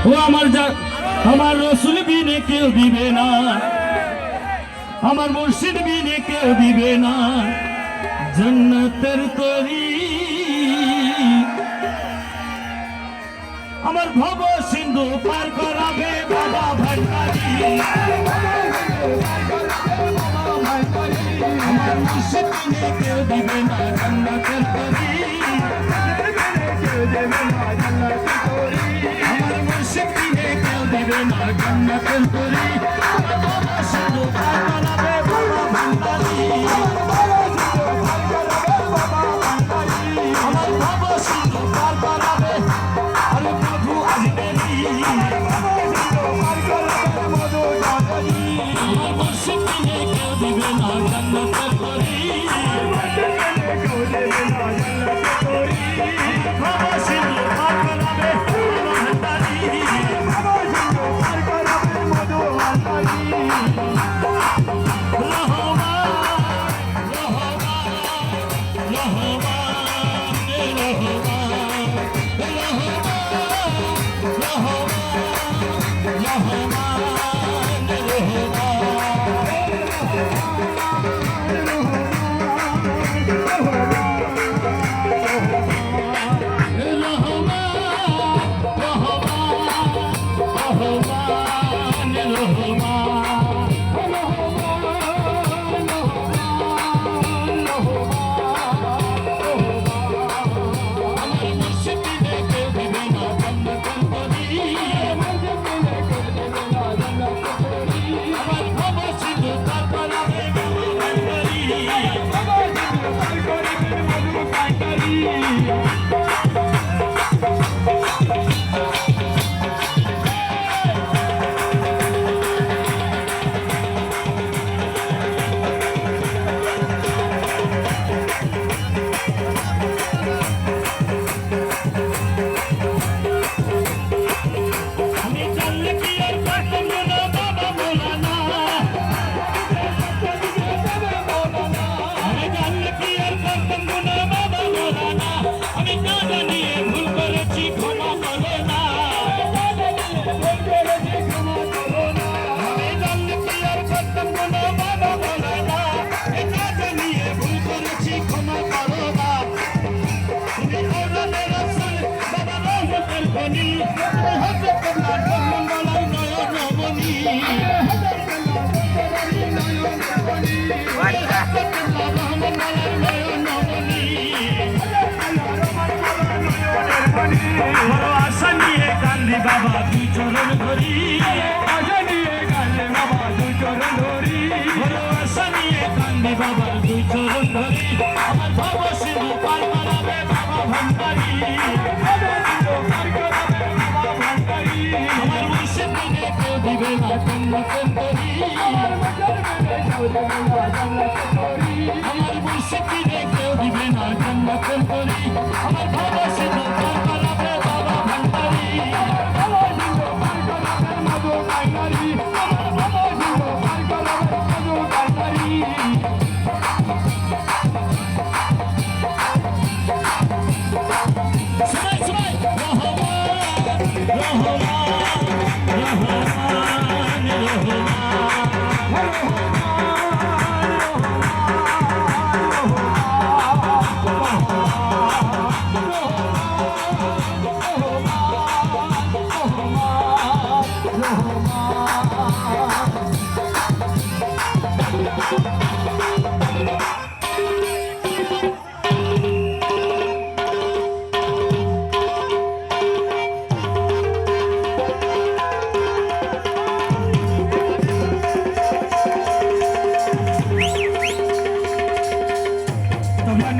ও আমার রসুল বিনে কেউ দিবে না, আমার মুর্শিদ বিনে কেউ দিবে না জান্নাতের তরি। আমার ভব সিন্ধু পার করাবে বাবা ভান্ডারী, আমার মুর্শিদ বিনে কেউ দিবে না জান্নাতের তরি। আমার মুর্শিদ বিনে কেউ দিবে না জান্নাতের তরি। আমার ভব সিন্ধু পার করাবে বাবা ভান্ডারী, আমার ভব সিন্ধু পার করাবে আরে প্রভু আজমেরি। আমার মুর্শিদ বিনে কেউ দিবে না জান্নাতের তরি। ভব সিন্ধু পার করাবে বাবা ভান্ডারী, বাবা দুই চরণ ধরি, আশা নিয়ে কান্দে বাবা দুই চরণ ধরি, আশা নিয়ে কান্দে বাবা দুই চরণ ধরি। আমার ভব সিন্ধু পার করাবে বাবা ভান্ডারী, আমার মুর্শিদ বিনে কেউ দিবে না জান্নাতের তরি। আমার মুর্শিদ বিনে কেউ দিবে না জান্নাতের তরি। আমার ভব সিন্ধু পার করাবে বাবা ভান্ডারী,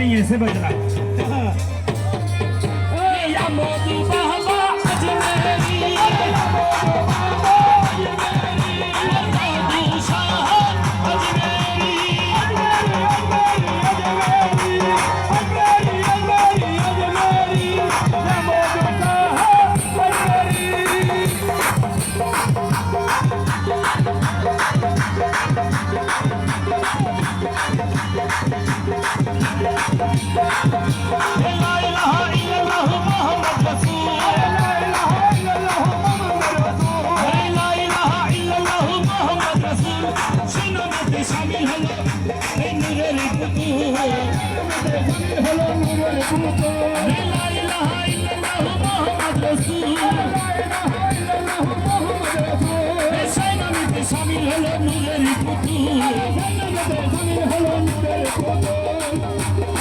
नहीं ऐसे बज रहा। या मोदी बाबा अजमेरी, मोदी शाह अजमेरी, Yeah. রসুল সেই নামেতে সামিল হলো নূরের পুতুল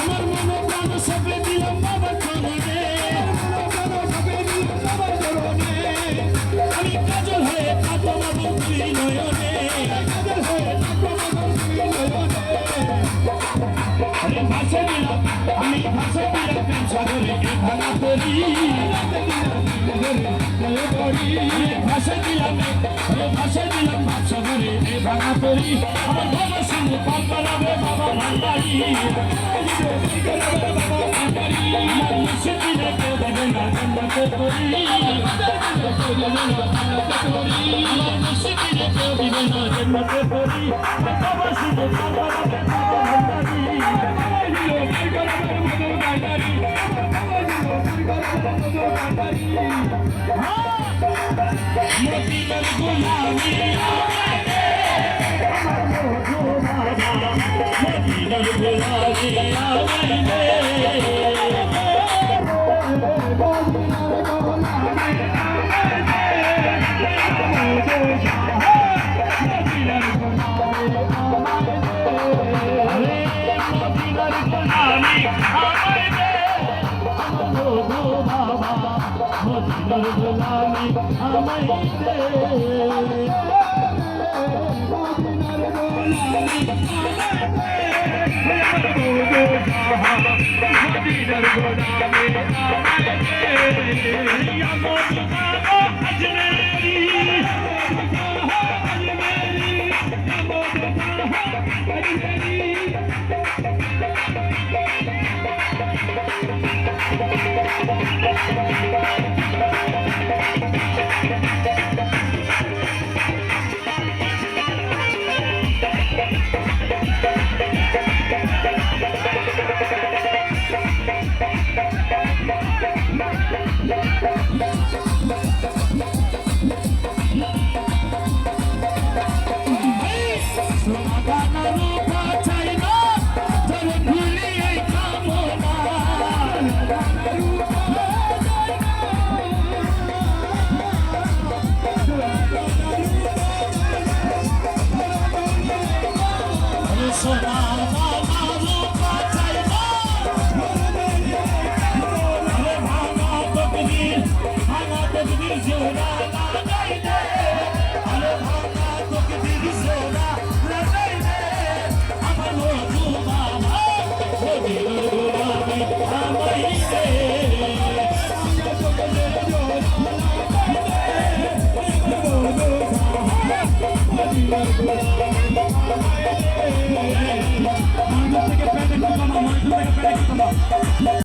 আমার মনে প্রাণ সবে দিলাম বাবার চরণে আমি কাজল হয়ে কাঁদো বাবুর দুই নয়নে আরে ভাসে দিলাম আমি ভাসে দিলাম প্রেম সাগরে এ ভাঙা তরি ভাসে দিলাম ভাব সাগরে এ ভাঙা তরি আমার বাবার সঙ্গে পাল পালাবে বাবা ভান্ডারি আমার মুর্শিদিনে কেউ দেবে না জান্নাতে তরি আমার মুর্শিদিনে কেউ দিবে না জান্নাতে তরি বাবার সঙ্গে পাল পালাবে বাবা ভান্ডারি মদিনার গোলামি মদিনার গোলামি মদিনার গোলামি আমায় দে মদিনার গোলামি